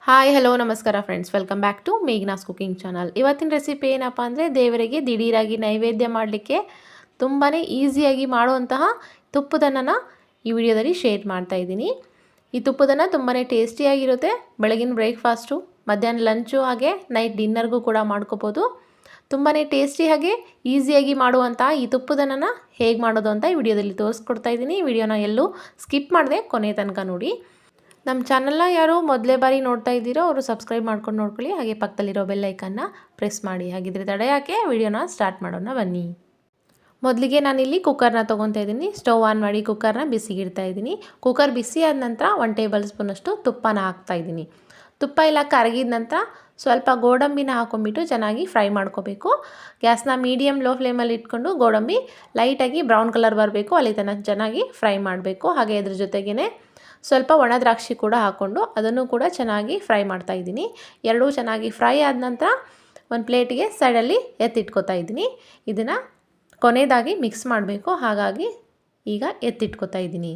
Hi hello ನಮಸ್ಕಾರ friends, welcome back to Meghna's cooking channel. ಇವತ್ತಿನ recipe ಏನಪ್ಪ ಅಂದರೆ ದೇವರಿಗೆ ದಿಢೀರಾಗಿ ನೈವೇದ್ಯ ಮಾಡಲಿಕ್ಕೆ ತುಂಬಾ ಈಸಿಯಾಗಿ ಮಾಡುವಂತಹ ತುಪ್ಪದನ್ನ ಈ ವಿಡಿಯೋದಲ್ಲಿ ಶೇರ್ ಮಾಡ್ತಾ ಇದ್ದೀನಿ. ಈ ತುಪ್ಪದನ್ನ ತುಂಬಾ ಟೇಸ್ಟಿಯಾಗಿರುತ್ತೆ. ಬೆಳಗಿನ ಬ್ರೇಕ್ಫಾಸ್ಟು, ಮಧ್ಯಾಹ್ನ ಲಂಚು, ಹಾಗೆ ನೈಟ್ ಡಿನ್ನರ್ಗೂ ಕೂಡ ಮಾಡ್ಕೋಬೋದು. ತುಂಬಾ ಟೇಸ್ಟಿ ಹಾಗೆ ಈಸಿಯಾಗಿ ಮಾಡುವಂತಹ ಈ ತುಪ್ಪದನ್ನ ಹೇಗೆ ಮಾಡೋದು ಅಂತ ಈ ವಿಡಿಯೋದಲ್ಲಿ ತೋರಿಸ್ಕೊಡ್ತಾ ಇದ್ದೀನಿ. ವಿಡಿಯೋನ ಎಲ್ಲೂ ಸ್ಕಿಪ್ ಮಾಡದೆ ಕೊನೆ ತನಕ ನೋಡಿ. ನಮ್ಮ ಚಾನಲ್ನ ಯಾರು ಮೊದಲೇ ಬಾರಿ ನೋಡ್ತಾ ಇದ್ದೀರೋ ಅವರು ಸಬ್ಸ್ಕ್ರೈಬ್ ಮಾಡ್ಕೊಂಡು ನೋಡ್ಕೊಳ್ಳಿ. ಹಾಗೆ ಪಕ್ಕದಲ್ಲಿರೋ ಬೆಲ್ ಐಕನ್ನ ಪ್ರೆಸ್ ಮಾಡಿ. ಹಾಗಿದ್ರೆ ತಡ ಯಾಕೆ, ವಿಡಿಯೋನ ಸ್ಟಾರ್ಟ್ ಮಾಡೋಣ ಬನ್ನಿ. ಮೊದಲಿಗೆ ನಾನಿಲ್ಲಿ ಕುಕ್ಕರ್ನ ತೊಗೊತಾ ಇದ್ದೀನಿ. ಸ್ಟವ್ ಆನ್ ಮಾಡಿ ಕುಕ್ಕರ್ನ ಬಿಸಿಗಿಡ್ತಾ ಇದ್ದೀನಿ. ಕುಕ್ಕರ್ ಬಿಸಿ ಆದ ನಂತರ 1 ಟೇಬಲ್ ಸ್ಪೂನಷ್ಟು ತುಪ್ಪನ ಹಾಕ್ತಾ ಇದ್ದೀನಿ. ತುಪ್ಪ ಎಲ್ಲ ಕರಗಿದ ನಂತರ ಸ್ವಲ್ಪ ಗೋಡಂಬಿನ ಹಾಕೊಂಡ್ಬಿಟ್ಟು ಚೆನ್ನಾಗಿ ಫ್ರೈ ಮಾಡ್ಕೋಬೇಕು. ಗ್ಯಾಸ್ನ ಮೀಡಿಯಮ್ ಲೋ ಫ್ಲೇಮಲ್ಲಿ ಇಟ್ಕೊಂಡು ಗೋಡಂಬಿ ಲೈಟಾಗಿ ಬ್ರೌನ್ ಕಲರ್ ಬರಬೇಕು, ಅಲ್ಲಿ ತನಕ ಚೆನ್ನಾಗಿ ಫ್ರೈ ಮಾಡಬೇಕು. ಹಾಗೆ ಇದ್ರ ಜೊತೆಗೇ ಸ್ವಲ್ಪ ಒಣ ದ್ರಾಕ್ಷಿ ಕೂಡ ಹಾಕ್ಕೊಂಡು ಅದನ್ನು ಕೂಡ ಚೆನ್ನಾಗಿ ಫ್ರೈ ಮಾಡ್ತಾ ಇದ್ದೀನಿ. ಎರಡೂ ಚೆನ್ನಾಗಿ ಫ್ರೈ ಆದ ನಂತರ ಒಂದು ಪ್ಲೇಟಿಗೆ ಸೈಡಲ್ಲಿ ಎತ್ತಿಟ್ಕೊತಾ ಇದ್ದೀನಿ. ಇದನ್ನು ಕೊನೆಯದಾಗಿ ಮಿಕ್ಸ್ ಮಾಡಬೇಕು, ಹಾಗಾಗಿ ಈಗ ಎತ್ತಿಟ್ಕೊತಾ ಇದ್ದೀನಿ.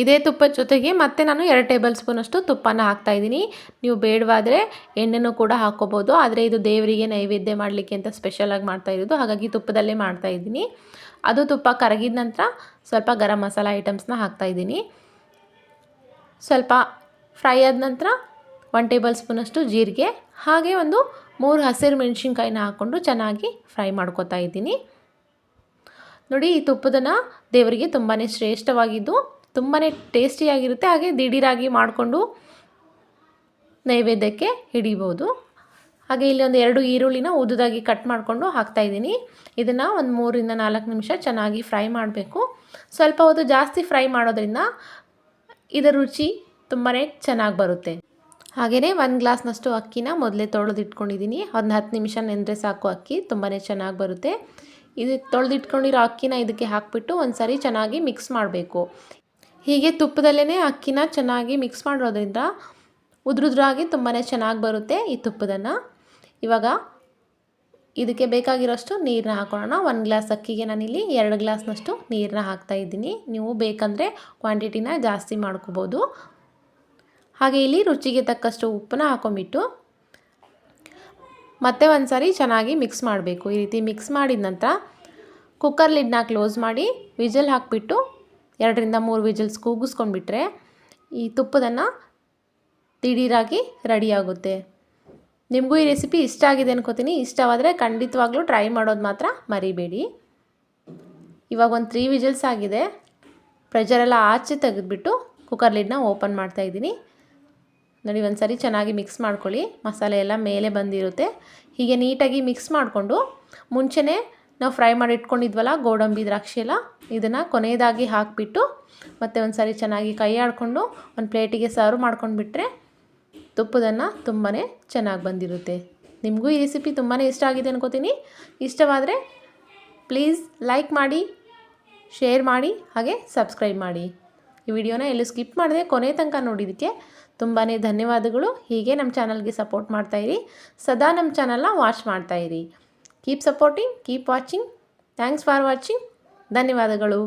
ಇದೇ ತುಪ್ಪದ ಜೊತೆಗೆ ಮತ್ತೆ ನಾನು 2 ಟೇಬಲ್ ಸ್ಪೂನಷ್ಟು ತುಪ್ಪನ ಹಾಕ್ತಾಯಿದ್ದೀನಿ. ನೀವು ಬೇಡವಾದರೆ ಎಣ್ಣೆನೂ ಕೂಡ ಹಾಕ್ಕೋಬೋದು, ಆದರೆ ಇದು ದೇವರಿಗೆ ನೈವೇದ್ಯ ಮಾಡಲಿಕ್ಕೆ ಅಂತ ಸ್ಪೆಷಲಾಗಿ ಮಾಡ್ತಾಯಿರೋದು, ಹಾಗಾಗಿ ತುಪ್ಪದಲ್ಲೇ ಮಾಡ್ತಾಯಿದ್ದೀನಿ. ಅದು ತುಪ್ಪ ಕರಗಿದ ನಂತರ ಸ್ವಲ್ಪ ಗರಂ ಮಸಾಲ ಐಟಮ್ಸ್ನ ಹಾಕ್ತಾಯಿದ್ದೀನಿ. ಸ್ವಲ್ಪ ಫ್ರೈ ಆದ ನಂತರ 1 ಟೇಬಲ್ ಸ್ಪೂನಷ್ಟು ಜೀರಿಗೆ, ಹಾಗೆ ಒಂದು 3 ಹಸಿರು ಮೆಣಸಿನ್ಕಾಯಿನ ಹಾಕ್ಕೊಂಡು ಚೆನ್ನಾಗಿ ಫ್ರೈ ಮಾಡ್ಕೊತಾ ಇದ್ದೀನಿ. ನೋಡಿ, ಈ ತುಪ್ಪದನ್ನ ದೇವರಿಗೆ ತುಂಬಾ ಶ್ರೇಷ್ಠವಾಗಿದ್ದು ತುಂಬಾ ಟೇಸ್ಟಿಯಾಗಿರುತ್ತೆ. ಹಾಗೆ ದಿಢೀರಾಗಿ ಮಾಡಿಕೊಂಡು ನೈವೇದ್ಯಕ್ಕೆ ಹಿಡಿಬೋದು. ಹಾಗೆ ಇಲ್ಲಿ ಒಂದು 2 ಈರುಳ್ಳಿನ ಉದ್ದುದಾಗಿ ಕಟ್ ಮಾಡಿಕೊಂಡು ಹಾಕ್ತಾಯಿದ್ದೀನಿ. ಇದನ್ನು ಒಂದು 3 ರಿಂದ 4 ನಿಮಿಷ ಚೆನ್ನಾಗಿ ಫ್ರೈ ಮಾಡಬೇಕು. ಸ್ವಲ್ಪ ಹೊತ್ತು ಜಾಸ್ತಿ ಫ್ರೈ ಮಾಡೋದ್ರಿಂದ ಇದರ ರುಚಿ ತುಂಬಾ ಚೆನ್ನಾಗಿ ಬರುತ್ತೆ. ಹಾಗೆಯೇ 1 ಗ್ಲಾಸ್ನಷ್ಟು ಅಕ್ಕಿನ ಮೊದಲೇ ತೊಳೆದಿಟ್ಕೊಂಡಿದ್ದೀನಿ. ಒಂದು 10 ನಿಮಿಷ ನೆಂದರೆ ಸಾಕು, ಅಕ್ಕಿ ತುಂಬಾ ಚೆನ್ನಾಗಿ ಬರುತ್ತೆ. ಇದು ತೊಳೆದಿಟ್ಕೊಂಡಿರೋ ಅಕ್ಕಿನ ಇದಕ್ಕೆ ಹಾಕಿಬಿಟ್ಟು ಒಂದು ಸಾರಿ ಚೆನ್ನಾಗಿ ಮಿಕ್ಸ್ ಮಾಡಬೇಕು. ಹೀಗೆ ತುಪ್ಪದಲ್ಲೇ ಅಕ್ಕಿನ ಚೆನ್ನಾಗಿ ಮಿಕ್ಸ್ ಮಾಡೋದ್ರಿಂದ ಉದುರುದ್ರಾಗಿ ತುಂಬಾ ಚೆನ್ನಾಗಿ ಬರುತ್ತೆ ಈ ತುಪ್ಪದನ್ನು. ಇವಾಗ ಇದಕ್ಕೆ ಬೇಕಾಗಿರೋಷ್ಟು ನೀರನ್ನ ಹಾಕೊಳ್ಳೋಣ. 1 ಗ್ಲಾಸ್ ಅಕ್ಕಿಗೆ ನಾನಿಲ್ಲಿ 2 ಗ್ಲಾಸ್ನಷ್ಟು ನೀರನ್ನ ಹಾಕ್ತಾಯಿದ್ದೀನಿ. ನೀವು ಬೇಕಂದರೆ ಕ್ವಾಂಟಿಟಿನ ಜಾಸ್ತಿ ಮಾಡ್ಕೋಬೋದು. ಹಾಗೆ ಇಲ್ಲಿ ರುಚಿಗೆ ತಕ್ಕಷ್ಟು ಉಪ್ಪನ್ನ ಹಾಕೊಂಡ್ಬಿಟ್ಟು ಮತ್ತೆ ಒಂದು ಸಾರಿ ಚೆನ್ನಾಗಿ ಮಿಕ್ಸ್ ಮಾಡಬೇಕು. ಈ ರೀತಿ ಮಿಕ್ಸ್ ಮಾಡಿದ ನಂತರ ಕುಕ್ಕರ್ ಲಿಡ್ನ ಕ್ಲೋಸ್ ಮಾಡಿ ವಿಜಲ್ ಹಾಕಿಬಿಟ್ಟು 2 ರಿಂದ 3 ವಿಜಲ್ಸ್ ಕೂಗಿಸ್ಕೊಂಡ್ಬಿಟ್ರೆ ಈ ತುಪ್ಪದನ್ನು ದಿಢೀರಾಗಿ ರೆಡಿಯಾಗುತ್ತೆ. ನಿಮಗೂ ಈ ರೆಸಿಪಿ ಇಷ್ಟ ಆಗಿದೆ ಅನ್ಕೋತೀನಿ. ಇಷ್ಟವಾದರೆ ಖಂಡಿತವಾಗ್ಲೂ ಟ್ರೈ ಮಾಡೋದು ಮಾತ್ರ ಮರಿಬೇಡಿ. ಇವಾಗ ಒಂದು 3 ವಿಜಲ್ಸ್ ಆಗಿದೆ. ಪ್ರೆಷರೆಲ್ಲ ಆಚೆ ತೆಗೆದುಬಿಟ್ಟು ಕುಕ್ಕರ್ ಲಿಡ್ನ ಓಪನ್ ಮಾಡ್ತಾಯಿದ್ದೀನಿ. ನೋಡಿ, ಒಂದು ಸಾರಿ ಚೆನ್ನಾಗಿ ಮಿಕ್ಸ್ ಮಾಡ್ಕೊಳ್ಳಿ. ಮಸಾಲೆ ಎಲ್ಲ ಮೇಲೆ ಬಂದಿರುತ್ತೆ. ಹೀಗೆ ನೀಟಾಗಿ ಮಿಕ್ಸ್ ಮಾಡಿಕೊಂಡು ಮುಂಚೆನೇ ನಾವು ಫ್ರೈ ಮಾಡಿ ಇಟ್ಕೊಂಡಿದ್ವಲ್ಲ ಗೋಡಂಬಿ ದ್ರಾಕ್ಷಿ ಎಲ್ಲ, ಇದನ್ನು ಕೊನೆಯದಾಗಿ ಹಾಕಿಬಿಟ್ಟು ಮತ್ತೆ ಒಂದು ಸಾರಿ ಚೆನ್ನಾಗಿ ಕೈ ಆಡಿಕೊಂಡು ಒಂದು ಪ್ಲೇಟಿಗೆ ಸರ್ವ್ ಮಾಡ್ಕೊಂಡ್ಬಿಟ್ರೆ ತುಪ್ಪದನ್ನ ತುಂಬಾ ಚೆನ್ನಾಗಿ ಬಂದಿರುತ್ತೆ. ನಿಮಗೂ ಈ ರೆಸಿಪಿ ತುಂಬಾ ಇಷ್ಟ ಆಗಿದೆ ಅನ್ಕೋತೀನಿ. ಇಷ್ಟವಾದರೆ ಪ್ಲೀಸ್ ಲೈಕ್ ಮಾಡಿ, ಶೇರ್ ಮಾಡಿ, ಹಾಗೆ ಸಬ್ಸ್ಕ್ರೈಬ್ ಮಾಡಿ. ಈ ವಿಡಿಯೋನ ಎಲ್ಲೂ ಸ್ಕಿಪ್ ಮಾಡದೆ ಕೊನೆ ತನಕ ನೋಡಿದ್ದಕ್ಕೆ ತುಂಬಾ ಧನ್ಯವಾದಗಳು. ಹೀಗೆ ನಮ್ಮ ಚಾನಲ್ಗೆ ಸಪೋರ್ಟ್ ಮಾಡ್ತಾಯಿರಿ. ಸದಾ ನಮ್ಮ ಚಾನಲ್ನ ವಾಚ್ ಮಾಡ್ತಾಯಿರಿ. Keep supporting, keep watching. Thanks for watching. ಧನ್ಯವಾದಗಳು.